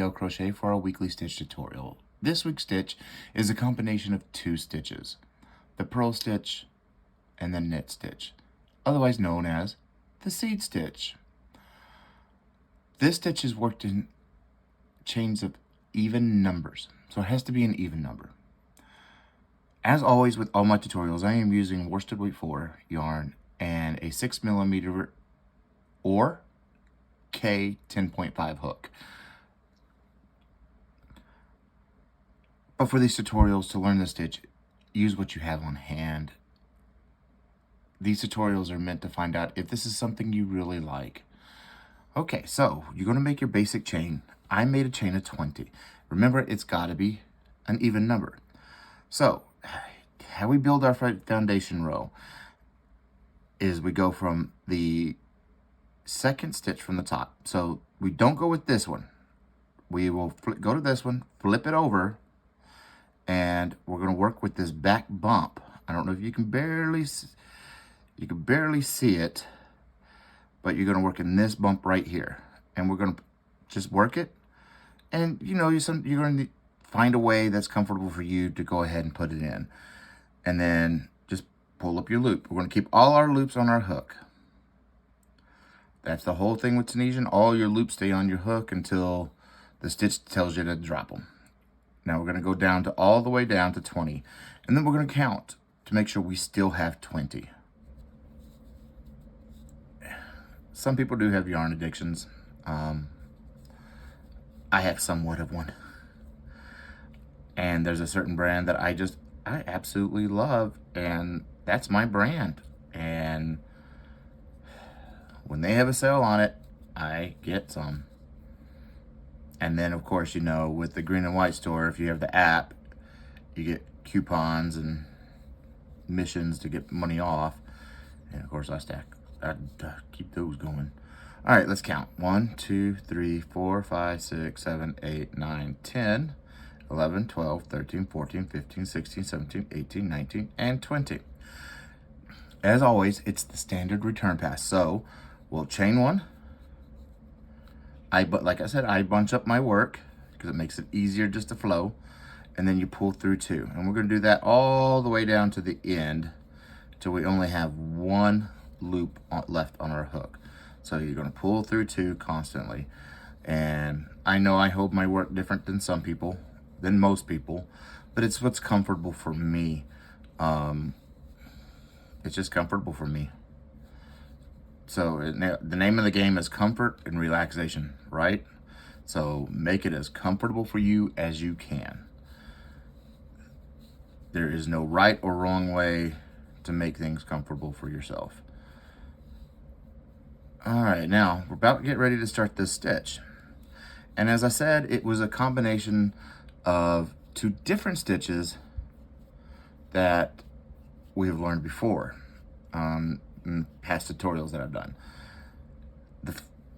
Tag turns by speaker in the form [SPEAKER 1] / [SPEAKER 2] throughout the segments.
[SPEAKER 1] video crochet for our weekly stitch tutorial. This week's stitch is a combination of two stitches, the purl stitch and the knit stitch, otherwise known as the seed stitch. This stitch is worked in chains of even numbers, so it has to be an even number. As always with all my tutorials, I am using worsted weight 4 yarn and a 6mm or K 10.5 hook. But for these tutorials, to learn the stitch, use what you have on hand. These tutorials are meant to find out if this is something you really like. Okay, so you're going to make your basic chain. I made a chain of 20. Remember, it's got to be an even number. So how we build our foundation row is we go from the second stitch from the top. So we don't go with this one. We will go to this one, flip it over, and we're going to work with this back bump. I don't know if you can barely see it, but you're going to work in this bump right here, and we're going to just work it. And you know, you're going to find a way that's comfortable for you to go ahead and put it in, and then just pull up your loop. We're going to keep all our loops on our hook. That's the whole thing with Tunisian. All your loops stay on your hook until the stitch tells you to drop them. Now we're going to go down to all the way down to 20. And then we're going to count to make sure we still have 20. Some people do have yarn addictions. I have somewhat of one. And there's a certain brand that I absolutely love. And that's my brand. And when they have a sale on it, I get some. And then, of course, you know, with the green and white store, if you have the app, you get coupons and missions to get money off. And, of course, I keep those going. All right, let's count. 1, 2, 3, 4, 5, 6, 7, 8, 9, 10, 11, 12, 13, 14, 15, 16, 17, 18, 19, and 20. As always, it's the standard return pass. So we'll chain one. But like I said, I bunch up my work because it makes it easier just to flow. And then you pull through 2. And we're going to do that all the way down to the end till we only have one loop left on our hook. So you're going to pull through 2 constantly. And I know I hold my work different than most people, but it's what's comfortable for me. It's just comfortable for me. So the name of the game is comfort and relaxation, right? So make it as comfortable for you as you can. There is no right or wrong way to make things comfortable for yourself. All right, now we're about to get ready to start this stitch. And as I said, it was a combination of 2 different stitches that we have learned before. In past tutorials that I've done.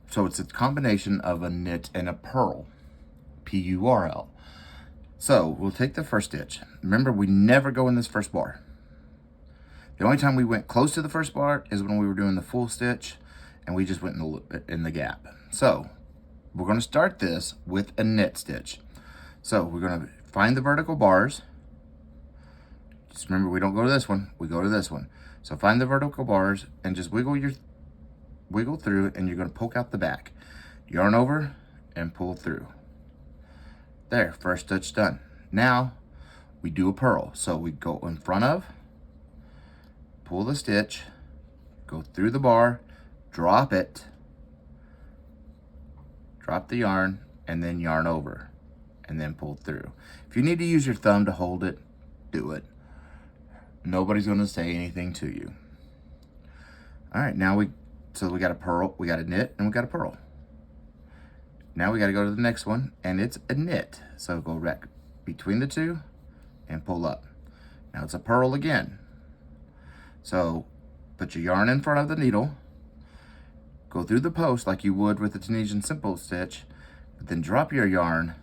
[SPEAKER 1] So it's a combination of a knit and a purl, P-U-R-L. So we'll take the first stitch. Remember, we never go in this first bar. The only time we went close to the first bar is when we were doing the full stitch, and we just went in the gap. So we're going to start this with a knit stitch. So we're going to find the vertical bars. Just remember, we don't go to this one, we go to this one. So find the vertical bars and just wiggle through, and you're going to poke out the back. Yarn over and pull through. There, first stitch done. Now we do a purl. So we go in front of, pull the stitch, go through the bar, drop it, drop the yarn, and then yarn over, and then pull through. If you need to use your thumb to hold it, do it. Nobody's going to say anything to you. All right, now we got a purl, we got a knit, and we got a purl. Now we got to go to the next one, and it's a knit. So go right between the 2 and pull up. Now it's a purl again. So put your yarn in front of the needle, go through the post like you would with the Tunisian simple stitch, but then drop your yarn,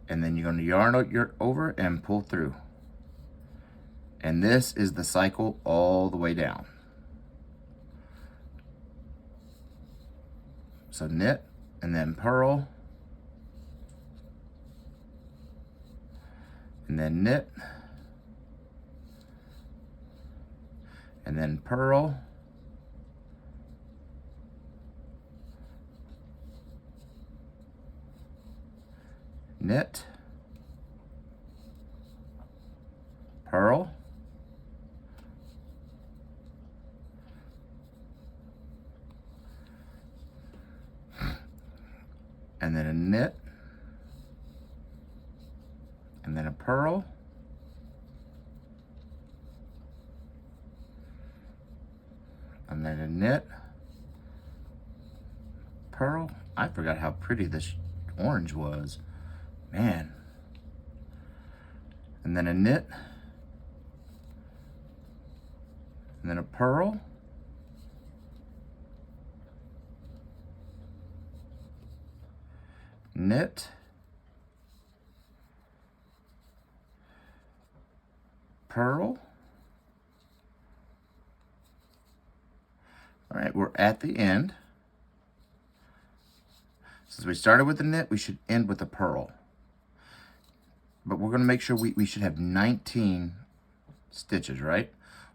[SPEAKER 1] and then you're going to yarn over and pull through. And this is the cycle all the way down. So knit, and then purl, and then knit, and then purl, knit, purl, and then a knit, and then a purl, and then a knit, purl. I forgot how pretty this orange was, man. And then a knit, and then a purl, knit, purl. All right, we're at the end. Since we started with the knit, we should end with a purl. But we're going to make sure we should have 19 stitches, right?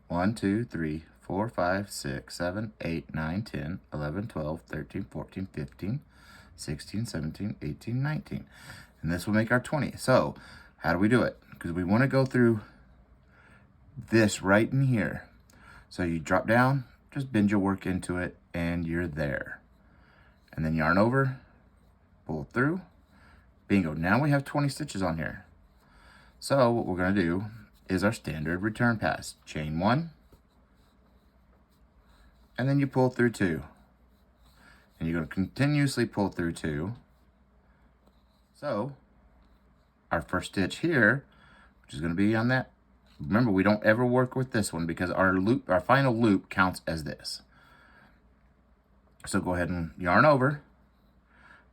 [SPEAKER 1] 1, 2, 3, 4, 5, 6, 7, 8, 9, 10, 11, 12, 13, 14, 15, 16, 17, 18, 19. And this will make our 20. So how do we do it? Because we want to go through this right in here. So you drop down, just bend your work into it, and you're there. And then yarn over, pull through, bingo. Now we have 20 stitches on here. So what we're going to do is our standard return pass. Chain 1, and then you pull through 2. And you're going to continuously pull through 2. So our first stitch here, which is going to be on that. Remember, we don't ever work with this one because our final loop counts as this. So go ahead and yarn over,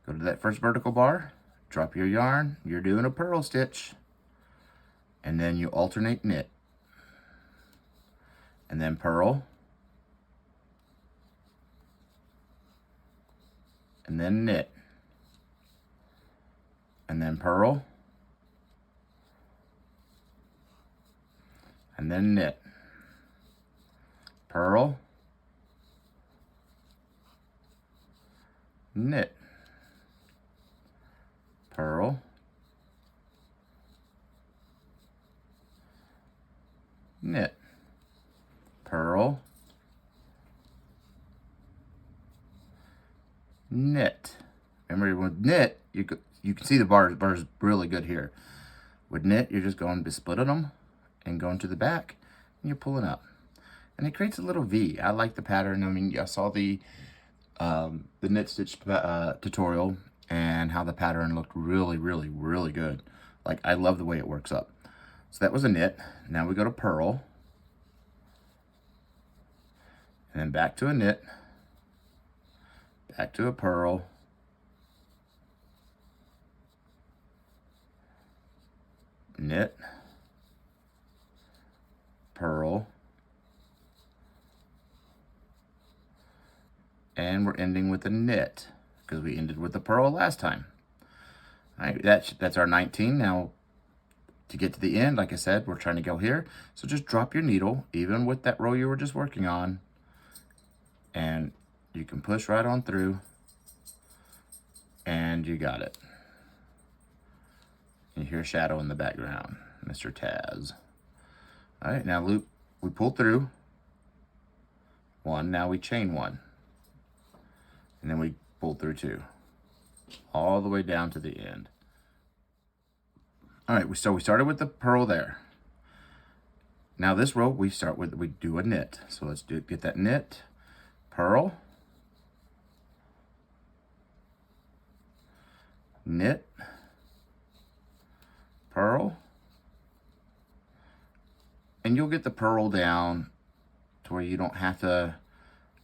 [SPEAKER 1] go to that first vertical bar, drop your yarn, you're doing a purl stitch, and then you alternate knit, and then purl, and then knit, and then purl, and then knit, purl, knit, purl, knit, purl, knit. Remember, with knit, you can see the bars really good here. With knit, you're just going to splitting them and going to the back, and you're pulling up, and it creates a little V. I like the pattern. I mean, I saw the knit stitch tutorial and how the pattern looked really good. Like, I love the way it works up. So that was a knit. Now we go to purl, and then back to a knit, back to a purl, knit, purl, and we're ending with a knit because we ended with the purl last time. All right, that's our 19. Now to get to the end, like I said, we're trying to go here. So just drop your needle, even with that row you were just working on, and you can push right on through, and you got it. You hear a shadow in the background, Mr. Taz. All right, now loop, we pull through 1, now we chain 1, and then we pull through 2, all the way down to the end. All right, so we started with the purl there. Now this row, we do a knit. So let's get that knit, purl, knit, purl, and you'll get the purl down to where you don't have to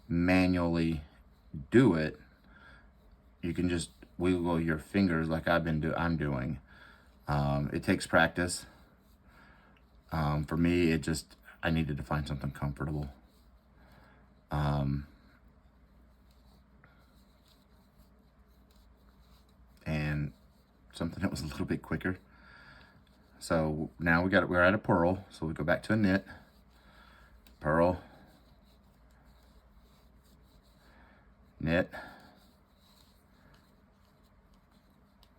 [SPEAKER 1] manually do it. You can just wiggle your fingers like I'm doing. It takes practice. For me, I needed to find something comfortable. and something that was a little bit quicker. So now we're at a purl, so we go back to a knit, purl, knit,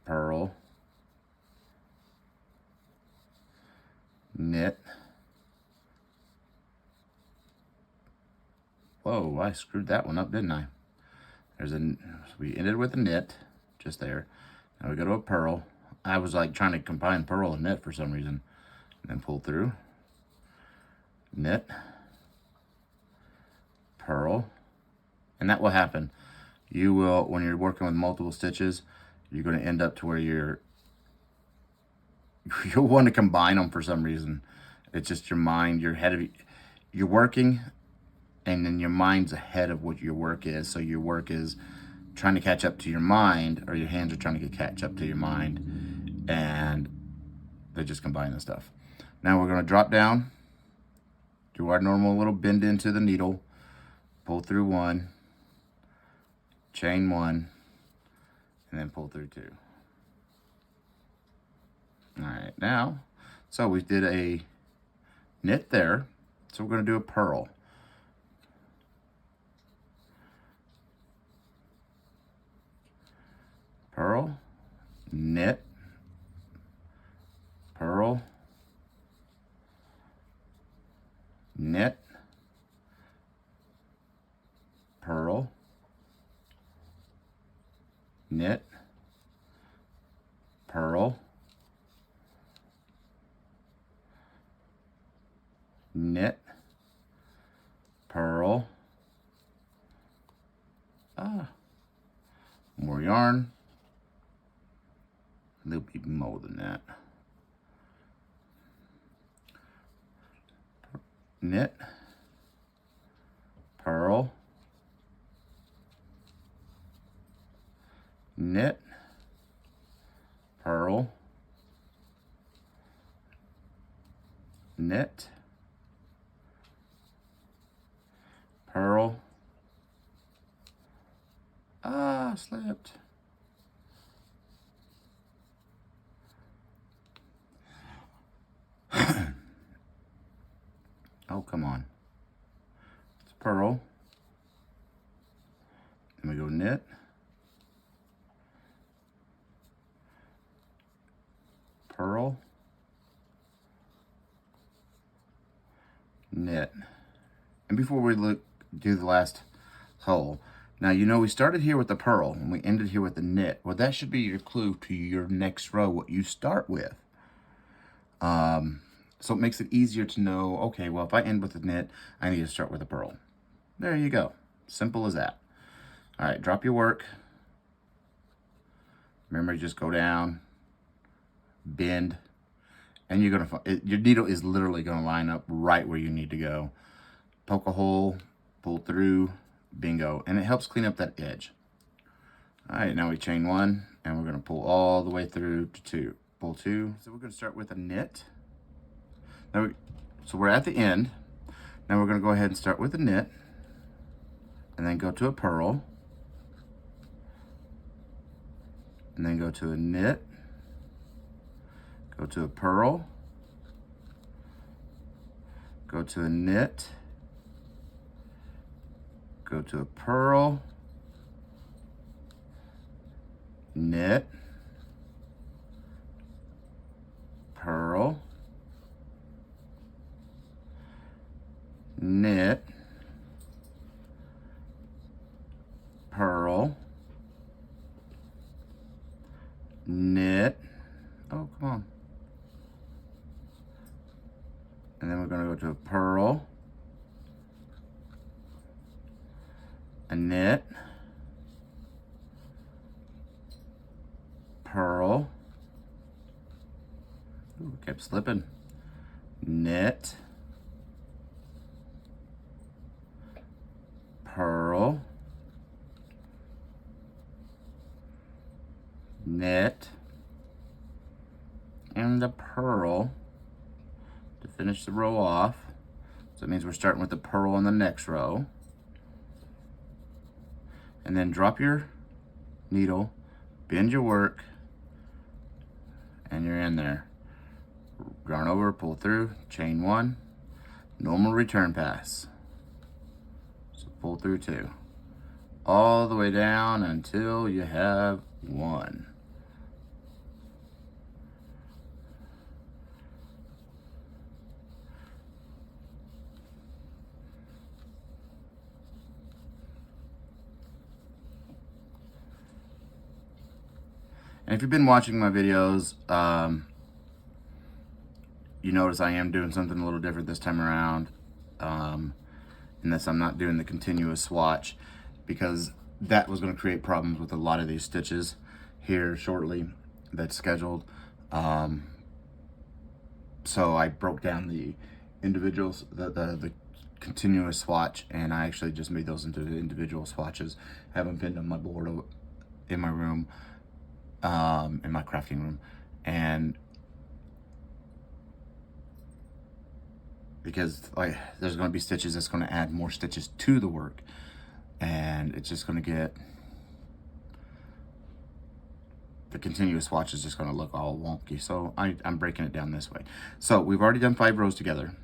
[SPEAKER 1] purl, knit. Whoa, I screwed that one up, didn't I? We ended with a knit, just there. Now we go to a purl. I was like trying to combine purl and knit for some reason. And then pull through, knit, purl, and that will happen. You will, when you're working with multiple stitches, you're going to end up to where you'll want to combine them for some reason. It's just your mind, you're working, and then your mind's ahead of what your work is. So your work is trying to catch up to your mind, or your hands are trying to catch up to your mind, and they just combine the stuff. Now we're going to drop down, do our normal little bend into the needle, pull through one, chain one, and then pull through two. All right, now, so we did a knit there, so we're going to do a purl. Purl, knit, purl, knit, purl, knit, purl, knit, purl, more yarn, a little bit more than that, knit, purl, knit, purl, knit, purl, slipped. Oh, come on. It's purl. Then we go knit, purl, knit. And before we do the last hole, now you know we started here with the purl and we ended here with the knit. Well, that should be your clue to your next row, what you start with. So it makes it easier to know, okay, well, if I end with a knit, I need to start with a purl. There you go. Simple as that. All right, drop your work. Remember, just go down, bend, and you're gonna your needle is literally gonna line up right where you need to go. Poke a hole, pull through, bingo, and it helps clean up that edge. All right, now we chain one, and we're gonna pull all the way through to two. Pull two. So we're gonna start with a knit. Now so we're at the end. Now we're gonna go ahead and start with a knit, and then go to a purl, and then go to a knit, go to a purl, go to a knit, go to a purl, knit, purl, knit, purl, knit, oh, come on. And then we're going to go to a purl, a knit, purl, ooh, kept slipping, knit, purl, knit, and the purl to finish the row off. So it means we're starting with the purl on the next row. And then drop your needle, bend your work, and you're in there. Yarn over, pull through, chain 1, normal return pass. So pull through 2, all the way down until you have 1. And if you've been watching my videos, you notice I am doing something a little different this time around. In this, I'm not doing the continuous swatch because that was going to create problems with a lot of these stitches here shortly that's scheduled. So I broke down the individuals, the continuous swatch, and I actually just made those into individual swatches. I have them pinned on my board in my room, in my crafting room, and because there's going to be stitches that's going to add more stitches to the work, and it's just going to get, the continuous swatch is just going to look all wonky. So I'm breaking it down this way. So we've already done 5 rows together.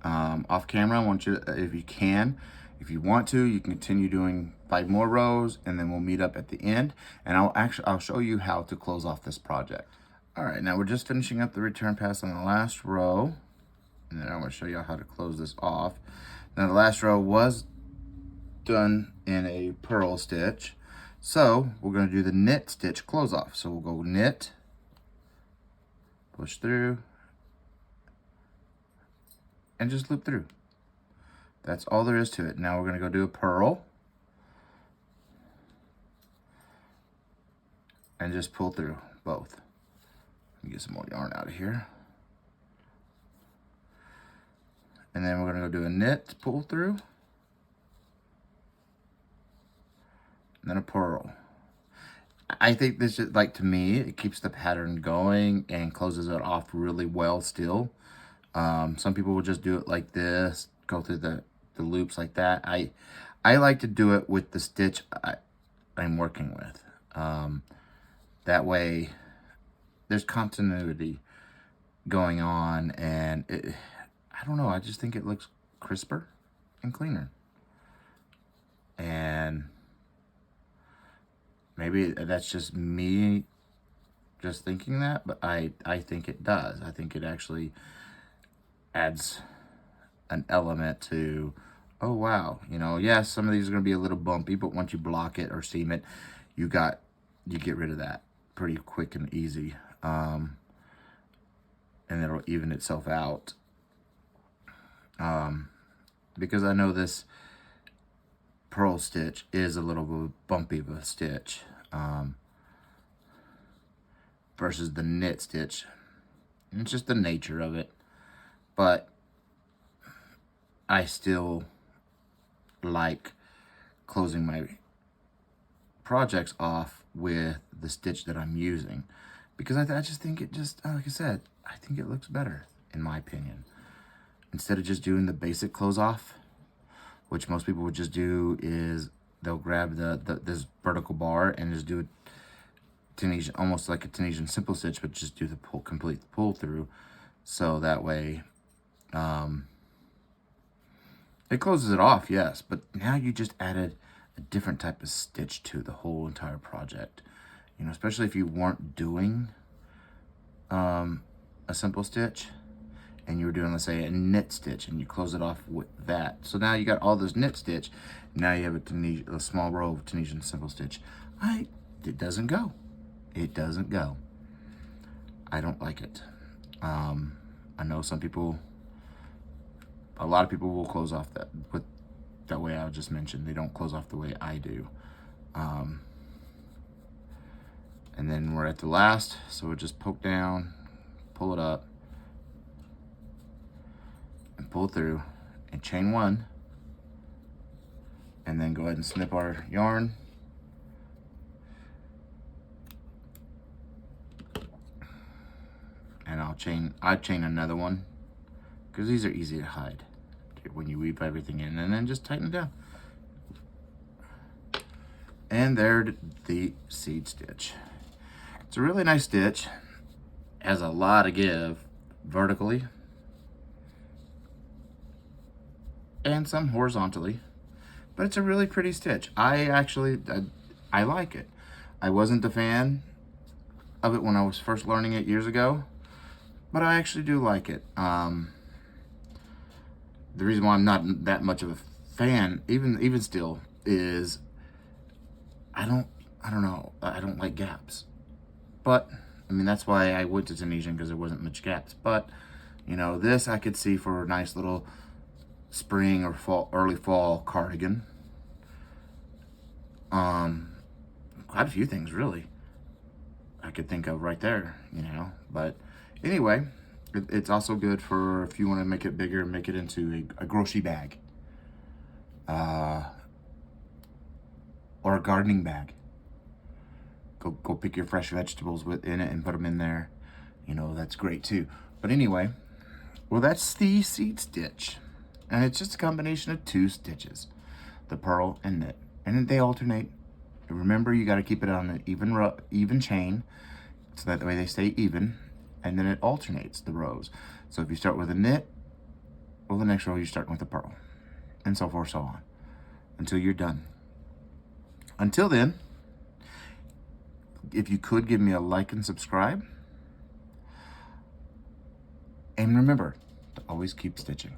[SPEAKER 1] Off camera, I want you to, if you want to, you can continue doing 5 more rows, and then we'll meet up at the end, and I'll show you how to close off this project. All right, now we're just finishing up the return pass on the last row, and then I'm going to show you how to close this off. Now the last row was done in a purl stitch, so we're going to do the knit stitch close off. So we'll go knit, push through, and just loop through. That's all there is to it. Now we're going to go do a purl and just pull through both. Let me get some more yarn out of here. And then we're going to go do a knit, pull through, and then a purl. I think this is, like, to me, it keeps the pattern going and closes it off really well still. Some people will just do it like this, go through the loops like that. I like to do it with the stitch I'm working with. That way there's continuity going on, and I don't know, I just think it looks crisper and cleaner. And maybe that's just me just thinking that, but I think it does. I think it actually adds an element to, oh wow, you know, yes, some of these are going to be a little bumpy, but once you block it or seam it, you get rid of that pretty quick and easy. And it'll even itself out. Because I know this purl stitch is a little bit bumpy of a stitch, versus the knit stitch. And it's just the nature of it. But I still like closing my projects off with the stitch that I'm using, because I just think it just, like I said, I think it looks better, in my opinion. Instead of just doing the basic close off, which most people would just do, is they'll grab this vertical bar and just do a Tunisian, almost like a Tunisian simple stitch, but just do the complete pull through. So that way, it closes it off, yes, but now you just added a different type of stitch to the whole entire project. You know, especially if you weren't doing a simple stitch, and you were doing, let's say, a knit stitch, and you close it off with that. So now you got all this knit stitch. Now you have a small row of Tunisian simple stitch. It doesn't go. It doesn't go. I don't like it. I know some people, a lot of people will close off that way I just mentioned. They don't close off the way I do. And then we're at the last, so we'll just poke down, pull it up, and pull through, and chain 1, and then go ahead and snip our yarn, and I'd chain another one, because these are easy to hide when you weave everything in, and then just tighten it down. And there's the seed stitch. It's a really nice stitch. Has a lot of give vertically and some horizontally, but it's a really pretty stitch. I like it. I wasn't a fan of it when I was first learning it years ago, but I actually do like it. The reason why I'm not that much of a fan, even still, is I don't know. I don't like gaps. But I mean, that's why I went to Tunisian, because there wasn't much gaps. But you know, this I could see for a nice little spring or fall, early fall cardigan. Quite a few things really I could think of right there, you know. But anyway, it's also good for if you want to make it bigger, make it into a crochet bag, or a gardening bag. Go pick your fresh vegetables within it and put them in there. You know, that's great too. But anyway, well, that's the seed stitch, and it's just a combination of 2 stitches, the purl and knit, and then they alternate. Remember, you got to keep it on an even chain, so that way they stay even, and then it alternates the rows. So if you start with a knit, well, the next row you're starting with a purl, and so forth, so on, until you're done. Until then, if you could give me a like and subscribe, and remember to always keep stitching.